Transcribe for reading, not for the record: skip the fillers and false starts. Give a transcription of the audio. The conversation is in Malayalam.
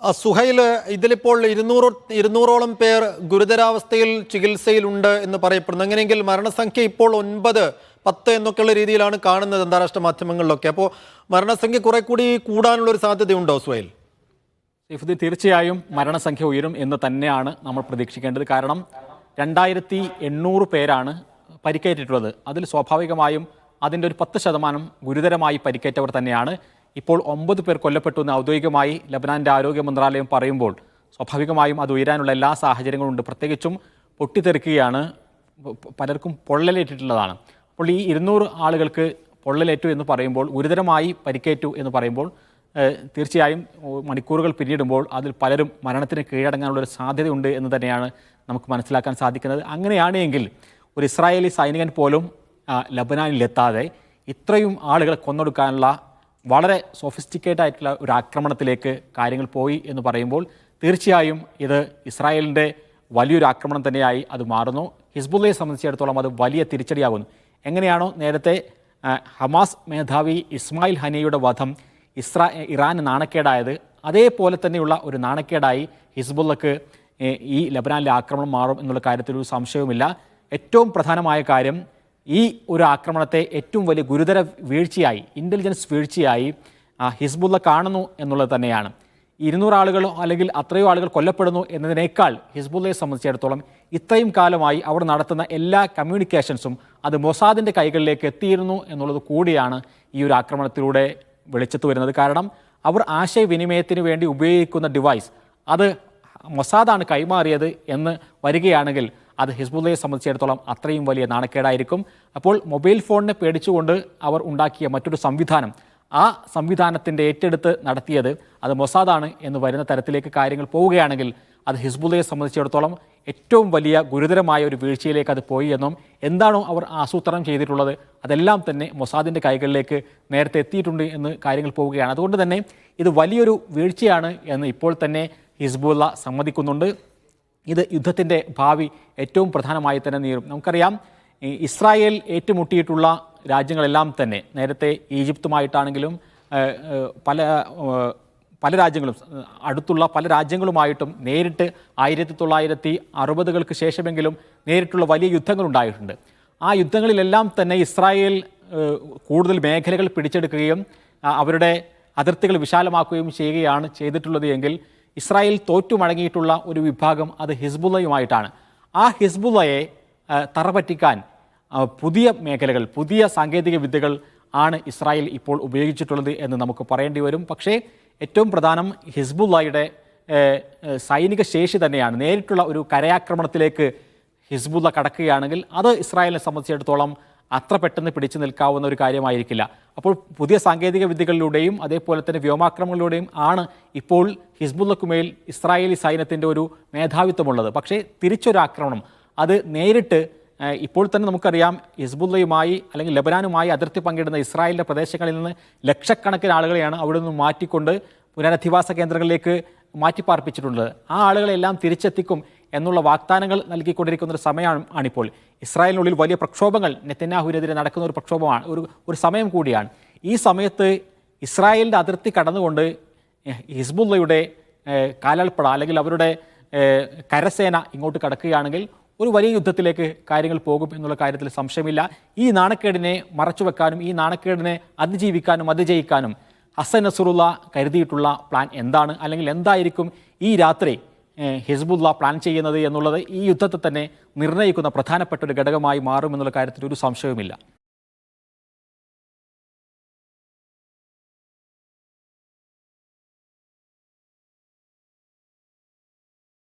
സുഹൈൽ, ഇതിലിപ്പോൾ ഇരുന്നൂറോളം പേർ ഗുരുതരാവസ്ഥയിൽ ചികിത്സയിലുണ്ട് എന്ന് പറയപ്പെടുന്നു. അങ്ങനെയെങ്കിൽ മരണസംഖ്യ ഇപ്പോൾ 9, 10 എന്നൊക്കെയുള്ള രീതിയിലാണ് കാണുന്നത് അന്താരാഷ്ട്ര മാധ്യമങ്ങളിലൊക്കെ. അപ്പോൾ മരണസംഖ്യ കുറെ കൂടി കൂടാനുള്ള ഒരു സാധ്യതയുണ്ടോ സുഹൈൽ? തീർച്ചയായും മരണസംഖ്യ ഉയരും എന്ന് തന്നെയാണ് നമ്മൾ പ്രതീക്ഷിക്കേണ്ടത്. കാരണം 2800 പേരാണ് പരിക്കേറ്റിട്ടുള്ളത്. അതിൽ സ്വാഭാവികമായും അതിൻ്റെ ഒരു 10% ഗുരുതരമായി പരിക്കേറ്റവർ തന്നെയാണ്. ഇപ്പോൾ 9 പേർ കൊല്ലപ്പെട്ടു എന്ന് ഔദ്യോഗികമായി ലബനാൻ്റെ ആരോഗ്യ മന്ത്രാലയം പറയുമ്പോൾ സ്വാഭാവികമായും അത് ഉയരാനുള്ള എല്ലാ സാഹചര്യങ്ങളുണ്ട്. പ്രത്യേകിച്ചും പൊട്ടിത്തെറിക്കുകയാണ്, പലർക്കും പൊള്ളലേറ്റിട്ടുള്ളതാണ്. അപ്പോൾ ഈ 200 ആളുകൾക്ക് പൊള്ളലേറ്റു എന്ന് പറയുമ്പോൾ, ഗുരുതരമായി പരിക്കേറ്റു എന്ന് പറയുമ്പോൾ തീർച്ചയായും മണിക്കൂറുകൾ പിന്നിടുമ്പോൾ അതിൽ പലരും മരണത്തിന് കീഴടങ്ങാനുള്ളൊരു സാധ്യതയുണ്ട് എന്ന് തന്നെയാണ് നമുക്ക് മനസ്സിലാക്കാൻ സാധിക്കുന്നത്. അങ്ങനെയാണെങ്കിൽ ഒരു ഇസ്രായേലി സൈനികൻ പോലും ലബനാനിലെത്താതെ ഇത്രയും ആളുകളെ കൊന്നൊടുക്കാനുള്ള വളരെ സോഫിസ്റ്റിക്കേറ്റ് ആയിട്ടുള്ള ഒരു ആക്രമണത്തിലേക്ക് കാര്യങ്ങൾ പോയി എന്ന് പറയുമ്പോൾ തീർച്ചയായും ഇത് ഇസ്രായേലിൻ്റെ വലിയൊരു ആക്രമണം തന്നെയായി അത് മാറുന്നു. ഹിസ്ബുള്ളയെ സംബന്ധിച്ചിടത്തോളം അത് വലിയ തിരിച്ചടിയാകുന്നു. എങ്ങനെയാണോ നേരത്തെ ഹമാസ് മേധാവി ഇസ്മായിൽ ഹനിയയുടെ വധം ഇറാന് നാണക്കേടായത്, അതേപോലെ തന്നെയുള്ള ഒരു നാണക്കേടായി ഹിസ്ബുള്ളക്ക് ഈ ലബനാനിലെ ആക്രമണം മാറും എന്നുള്ള കാര്യത്തിൽ ഒരു സംശയവുമില്ല. ഏറ്റവും പ്രധാനമായ കാര്യം, ഈ ഒരു ആക്രമണത്തെ ഏറ്റവും വലിയ ഗുരുതര വീഴ്ചയായി, ഇൻ്റലിജൻസ് വീഴ്ചയായി ഹിസ്ബുള്ള കാണുന്നു എന്നുള്ളത് തന്നെയാണ്. 200 ആളുകളോ അല്ലെങ്കിൽ അത്രയോ ആളുകൾ കൊല്ലപ്പെടുന്നു എന്നതിനേക്കാൾ ഹിസ്ബുള്ളയെ സംബന്ധിച്ചിടത്തോളം ഇത്രയും കാലമായി അവർ നടത്തുന്ന എല്ലാ കമ്മ്യൂണിക്കേഷൻസും അത് മൊസാദിൻ്റെ കൈകളിലേക്ക് എത്തിയിരുന്നു എന്നുള്ളത് കൂടിയാണ് ഈ ഒരു ആക്രമണത്തിലൂടെ വെളിച്ചത്ത് വരുന്നത്. കാരണം അവർ ആശയവിനിമയത്തിന് വേണ്ടി ഉപയോഗിക്കുന്ന ഡിവൈസ് അത് മൊസാദാണ് കൈമാറിയത് എന്ന് വരികയാണെങ്കിൽ അത് ഹിസ്ബുള്ളയെ സംബന്ധിച്ചിടത്തോളം അത്രയും വലിയ നാണക്കേടായിരിക്കും. അപ്പോൾ മൊബൈൽ ഫോണിനെ പേടിച്ചുകൊണ്ട് അവർ ഉണ്ടാക്കിയ മറ്റൊരു സംവിധാനം, ആ സംവിധാനത്തിൻ്റെ ഏറ്റെടുത്ത് നടത്തിയത് അത് മൊസാദാണ് എന്ന് വരുന്ന തരത്തിലേക്ക് കാര്യങ്ങൾ പോവുകയാണെങ്കിൽ അത് ഹിസ്ബുള്ളയെ സംബന്ധിച്ചിടത്തോളം ഏറ്റവും വലിയ ഗുരുതരമായ ഒരു വീഴ്ചയിലേക്ക് അത് പോയി എന്നും, എന്താണോ അവർ ആസൂത്രണം ചെയ്തിട്ടുള്ളത് അതെല്ലാം തന്നെ മൊസാദിൻ്റെ കൈകളിലേക്ക് നേരത്തെ എത്തിയിട്ടുണ്ട് എന്ന് കാര്യങ്ങൾ പോവുകയാണ്. അതുകൊണ്ട് തന്നെ ഇത് വലിയൊരു വീഴ്ചയാണ് എന്ന് ഇപ്പോൾ തന്നെ ഹിസ്ബുള്ള സമ്മതിക്കുന്നുണ്ട്. ഇത് യുദ്ധത്തിൻ്റെ ഭാവി ഏറ്റവും പ്രധാനമായി തന്നെ നീറും. നമുക്കറിയാം, ഇസ്രായേൽ ഏറ്റുമുട്ടിയിട്ടുള്ള രാജ്യങ്ങളെല്ലാം തന്നെ നേരത്തെ ഈജിപ്തുമായിട്ടാണെങ്കിലും പല രാജ്യങ്ങളും, അടുത്തുള്ള പല രാജ്യങ്ങളുമായിട്ടും നേരിട്ട് 1960-കൾക്ക് ശേഷമെങ്കിലും നേരിട്ടുള്ള വലിയ യുദ്ധങ്ങളുണ്ടായിട്ടുണ്ട്. ആ യുദ്ധങ്ങളിലെല്ലാം തന്നെ ഇസ്രായേൽ കൂടുതൽ മേഖലകൾ പിടിച്ചെടുക്കുകയും അവരുടെ അതിർത്തികൾ വിശാലമാക്കുകയും ചെയ്യുകയാണ് ചെയ്തിട്ടുള്ളത് എങ്കിൽ ഇസ്രായേൽ തോറ്റുമടങ്ങിയിട്ടുള്ള ഒരു വിഭാഗം അത് ഹിസ്ബുള്ളയുമായിട്ടാണ്. ആ ഹിസ്ബുള്ളയെ തറപറ്റിക്കാൻ പുതിയ മേഖലകൾ, പുതിയ സാങ്കേതിക വിദ്യകൾ ആണ് ഇസ്രായേൽ ഇപ്പോൾ ഉപയോഗിച്ചിട്ടുള്ളത് എന്ന് നമുക്ക് പറയേണ്ടി വരും. പക്ഷേ ഏറ്റവും പ്രധാനം ഹിസ്ബുള്ളയുടെ സൈനിക ശേഷി തന്നെയാണ്. നേരിട്ടുള്ള ഒരു കരയാക്രമണത്തിലേക്ക് ഹിസ്ബുള്ള കടക്കുകയാണെങ്കിൽ അത് ഇസ്രായേലിനെ സംബന്ധിച്ചിടത്തോളം അത്ര പെട്ടെന്ന് പിടിച്ചു നിൽക്കാവുന്ന ഒരു കാര്യമായിരിക്കില്ല. അപ്പോൾ പുതിയ സാങ്കേതിക വിദ്യകളിലൂടെയും അതേപോലെ തന്നെ വ്യോമാക്രമണങ്ങളിലൂടെയും ആണ് ഇപ്പോൾ ഹിസ്ബുള്ളക്കുമേൽ ഇസ്രായേലി സൈന്യത്തിൻ്റെ ഒരു മേധാവിത്വമുള്ളത്. പക്ഷേ തിരിച്ചൊരു ആക്രമണം അത് നേരിട്ട്, ഇപ്പോൾ തന്നെ നമുക്കറിയാം ഹിസ്ബുള്ളയുമായി അല്ലെങ്കിൽ ലബനാനുമായി അതിർത്തി പങ്കിടുന്ന ഇസ്രായേലിൻ്റെ പ്രദേശങ്ങളിൽ നിന്ന് ലക്ഷക്കണക്കിന് ആളുകളെയാണ് അവിടെ നിന്ന് മാറ്റിക്കൊണ്ട് പുനരധിവാസ കേന്ദ്രങ്ങളിലേക്ക് മാറ്റിപ്പാർപ്പിച്ചിട്ടുള്ളത്. ആ ആളുകളെല്ലാം തിരിച്ചെത്തിക്കും എന്നുള്ള വാഗ്ദാനങ്ങൾ നൽകിക്കൊണ്ടിരിക്കുന്ന ഒരു സമയമാണിപ്പോൾ. ഇസ്രായേലിനുള്ളിൽ വലിയ പ്രക്ഷോഭങ്ങൾ, നെതന്യാഹുവിനെതിരെ നടക്കുന്ന ഒരു പ്രക്ഷോഭമാണ്, ഒരു സമയം കൂടിയാണ്. ഈ സമയത്ത് ഇസ്രായേലിൻ്റെ അതിർത്തി കടന്നുകൊണ്ട് ഹിസ്ബുള്ളയുടെ കാലാൾപ്പട അല്ലെങ്കിൽ അവരുടെ കരസേന ഇങ്ങോട്ട് കടക്കുകയാണെങ്കിൽ ഒരു വലിയ യുദ്ധത്തിലേക്ക് കാര്യങ്ങൾ പോകും എന്നുള്ള കാര്യത്തിൽ സംശയമില്ല. ഈ നാണക്കേടിനെ മറച്ചുവെക്കാനും ഈ നാണക്കേടിനെ അതിജീവിക്കാനും അതിജയിക്കാനും ഹസൻ നസറുള്ള കരുതിയിട്ടുള്ള പ്ലാൻ എന്താണ്, അല്ലെങ്കിൽ എന്തായിരിക്കും ഈ രാത്രി ഹിസ്ബുള്ള പ്ലാൻ ചെയ്യുന്നത് എന്നുള്ളത് ഈ യുദ്ധത്തെ തന്നെ നിർണ്ണയിക്കുന്ന പ്രധാനപ്പെട്ട ഒരു ഘടകമായി മാറുമെന്നുള്ള കാര്യത്തിൽ ഒരു സംശയവുമില്ല.